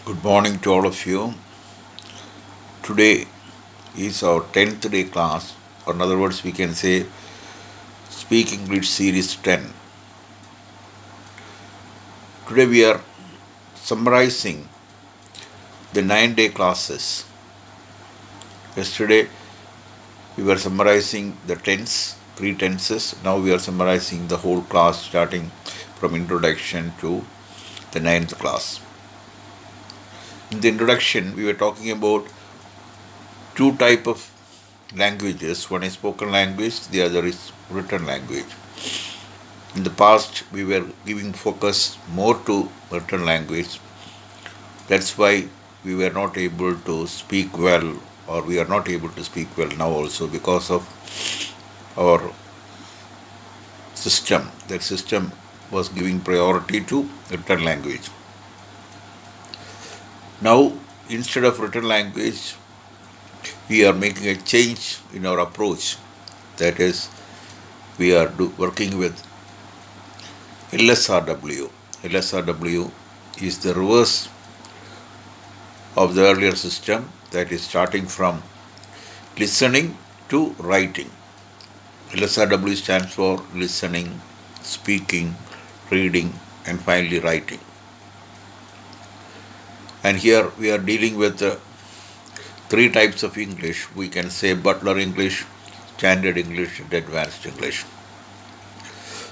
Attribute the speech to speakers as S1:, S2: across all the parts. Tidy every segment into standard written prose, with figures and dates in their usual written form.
S1: Good morning to all of you. Today is our 10th day class, or in other words, we can say Speak English Series 10. Today we are summarizing the 9-day classes. Yesterday we were summarizing the tense, three tenses. Now we are summarizing the whole class starting from introduction to the 9th class. In the introduction, we were talking about two types of languages. One is spoken language, the other is written language. In the past, we were giving focus more to written language. That's why we were not able to speak well, or we are not able to speak well now also because of our system. That system was giving priority to written language. Now, instead of written language, we are making a change in our approach. That is, we are working with LSRW. LSRW is the reverse of the earlier system, that is starting from listening to writing. LSRW stands for listening, speaking, reading, and finally writing. And here we are dealing with three types of English. We can say Butler English, Standard English, and Advanced English.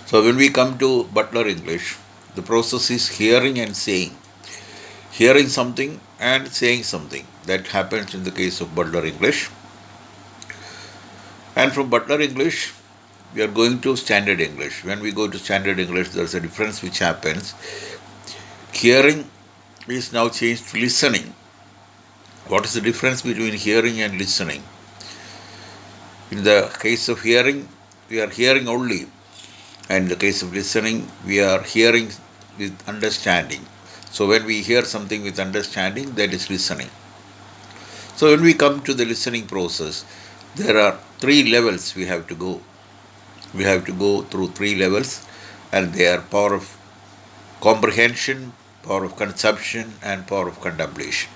S1: So when we come to Butler English, the process is hearing and saying. Hearing something and saying something. That happens in the case of Butler English. And from Butler English, we are going to Standard English. When we go to Standard English, there is a difference which happens. Hearing is now changed to listening. What is the difference between hearing and listening? In the case of hearing, we are hearing only. And in the case of listening, we are hearing with understanding. So when we hear something with understanding, that is listening. So when we come to the listening process, there are three levels we have to go. We have to go through three levels, and they are power of comprehension, power of consumption, and power of contemplation.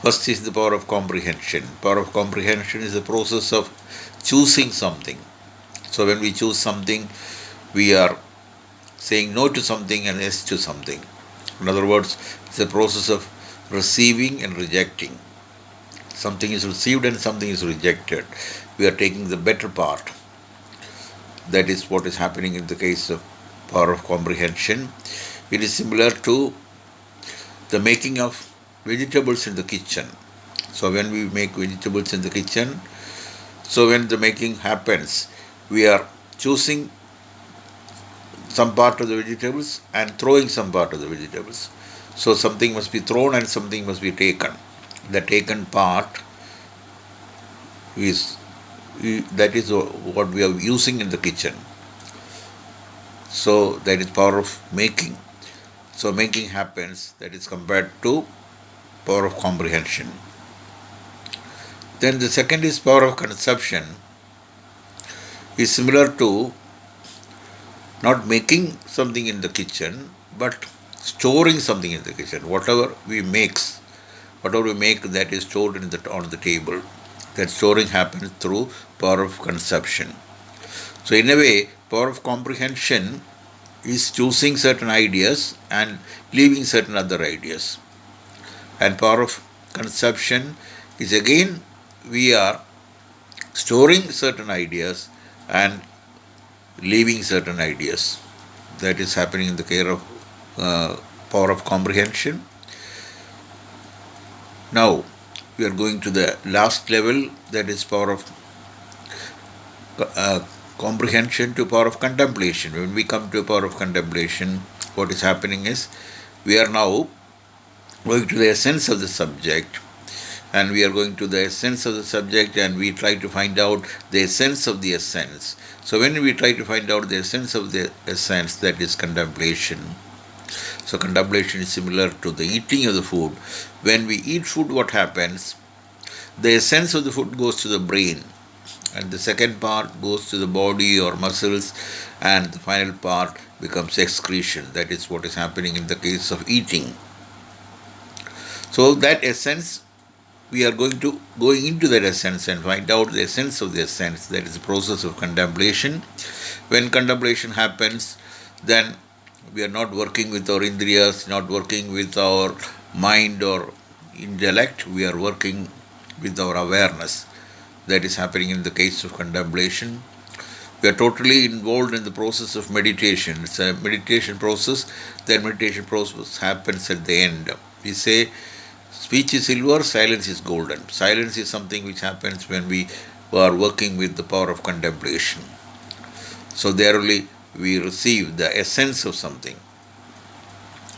S1: First is the power of comprehension. Power of comprehension is the process of choosing something. So when we choose something, we are saying no to something and yes to something. In other words, it's a process of receiving and rejecting. Something is received and something is rejected. We are taking the better part. That is what is happening in the case of power of comprehension. It is similar to the making of vegetables in the kitchen. So when we make vegetables in the kitchen, so when the making happens, we are choosing some part of the vegetables and throwing some part of the vegetables. So something must be thrown and something must be taken. The taken part is that is what we are using in the kitchen. So that is power of making. So making happens, that is compared to power of comprehension. Then the second is power of consumption, is similar to not making something in the kitchen, but storing something in the kitchen. Whatever we make, that is stored on the table. That storing happens through power of consumption. So in a way, power of comprehension is choosing certain ideas and leaving certain other ideas. And power of consumption is again, we are storing certain ideas and leaving certain ideas. That is happening in the case of power of comprehension. Now, we are going to the last level, that is power of comprehension to power of contemplation. When we come to power of contemplation, what is happening is we are now going to the essence of the subject, and we are going to the essence of the subject and we try to find out the essence of the essence. So when we try to find out the essence of the essence, that is contemplation. So contemplation is similar to the eating of the food. When we eat food, what happens? The essence of the food goes to the brain, and the second part goes to the body or muscles, and the final part becomes excretion. That is what is happening in the case of eating. So that essence, we are going into that essence and find out the essence of the essence. That is the process of contemplation. When contemplation happens, then we are not working with our indriyas, not working with our mind or intellect. We are working with our awareness. That is happening in the case of contemplation. We are totally involved in the process of meditation. It's a meditation process. That meditation process happens at the end. We say, speech is silver, silence is golden. Silence is something which happens when we are working with the power of contemplation. So there only we receive the essence of something.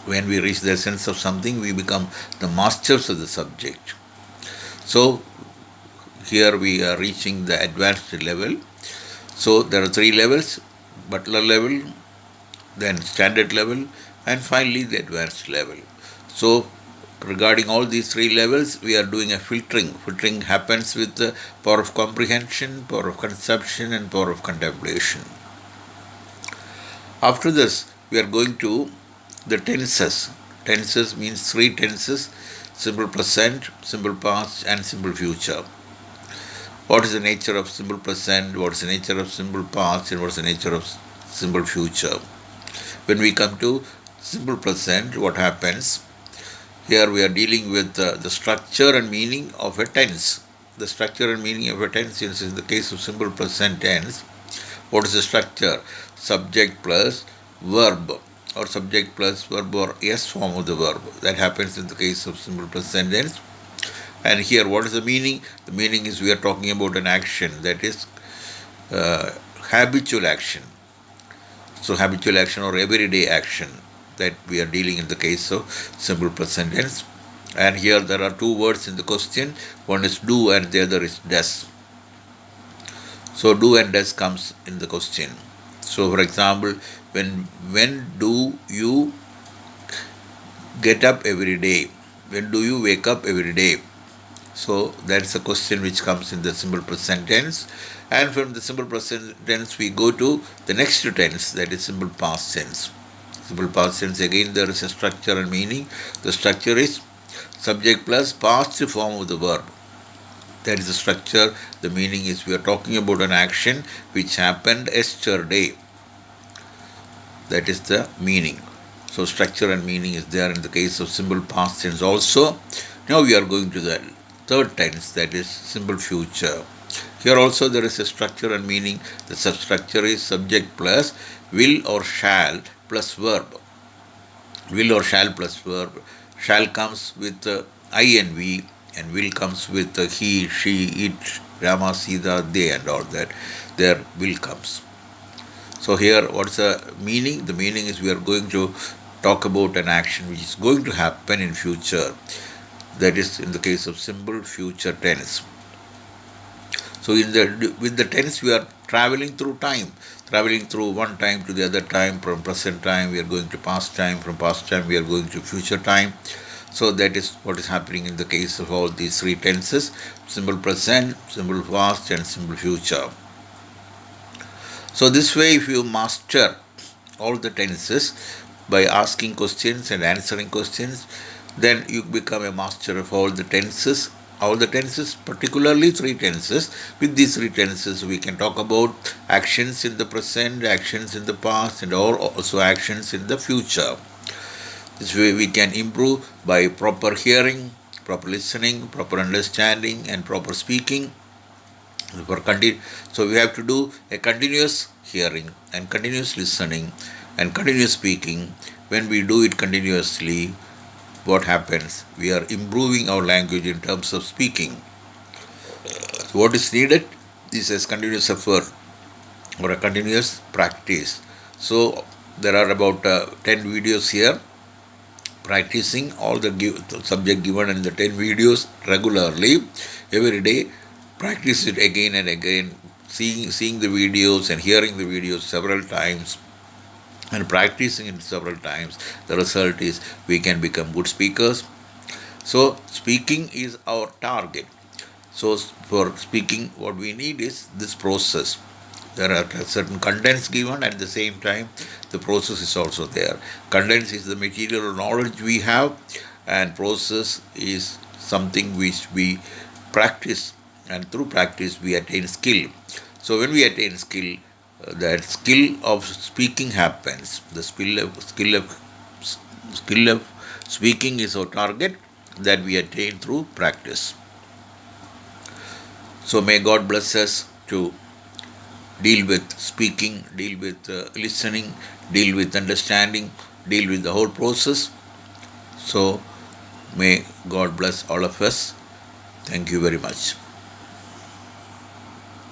S1: When we reach the essence of something, we become the masters of the subject. So here we are reaching the advanced level. So there are 3 levels: butler level, then standard level, and finally the advanced level. So regarding all these 3 levels, we are doing a filtering. Filtering happens with the power of comprehension, power of conception, and power of contemplation. After this, we are going to the tenses. Tenses means 3 tenses: simple present, simple past, and simple future. What is the nature of simple present? What is the nature of simple past? And what is the nature of simple future? When we come to simple present, what happens? Here we are dealing with the structure and meaning of a tense. The structure and meaning of a tense is in the case of simple present tense. What is the structure? Subject plus verb, or subject plus verb, or S form of the verb. That happens in the case of simple present tense. And here, what is the meaning? The meaning is we are talking about an action, that is habitual action. So habitual action or everyday action, that we are dealing in the case of simple present tense. And here there are 2 words in the question. One is do and the other is does. So do and does comes in the question. So for example, when do you get up every day? When do you wake up every day? So that's a question which comes in the simple present tense. And from the simple present tense, we go to the next tense, that is simple past tense. Simple past tense, again there is a structure and meaning. The structure is subject plus past form of the verb. That is the structure. The meaning is we are talking about an action which happened yesterday. That is the meaning. So structure and meaning is there in the case of simple past tense also. Now we are going to the 3rd tense, that is simple future. Here also there is a structure and meaning. The substructure is subject plus will or shall plus verb. Will or shall plus verb. Shall comes with I and we, and will comes with he, she, it, Rama, Sita, they, and all that. There will comes. So here, what's the meaning? The meaning is we are going to talk about an action which is going to happen in future. That is in the case of simple future tense. So with the tense, we are traveling through time, traveling through one time to the other time. From present time, we are going to past time. From past time, we are going to future time. So that is what is happening in the case of all these 3 tenses: simple present, simple past, and simple future. So this way, if you master all the tenses by asking questions and answering questions, then you become a master of all the tenses. All the tenses, particularly 3 tenses. With these 3 tenses, we can talk about actions in the present, actions in the past, and also actions in the future. This way we can improve by proper hearing, proper listening, proper understanding, and proper speaking. So we have to do a continuous hearing and continuous listening and continuous speaking. When we do it continuously, what happens? We are improving our language in terms of speaking. So what is needed? This is continuous effort or a continuous practice. So there are about 10 videos here, practicing all the subject given in the 10 videos regularly, every day. Practice it again and again, seeing the videos and hearing the videos several times, and practicing it several times. The result is we can become good speakers. So speaking is our target. So for speaking, what we need is this process. There are certain contents given, at the same time the process is also there. Contents is the material knowledge we have, and process is something which we practice, and through practice we attain skill. So when we attain skill, that skill of speaking happens. The skill of speaking is our target that we attain through practice. So may God bless us to deal with speaking, deal with listening, deal with understanding, deal with the whole process. So may God bless all of us. Thank you very much.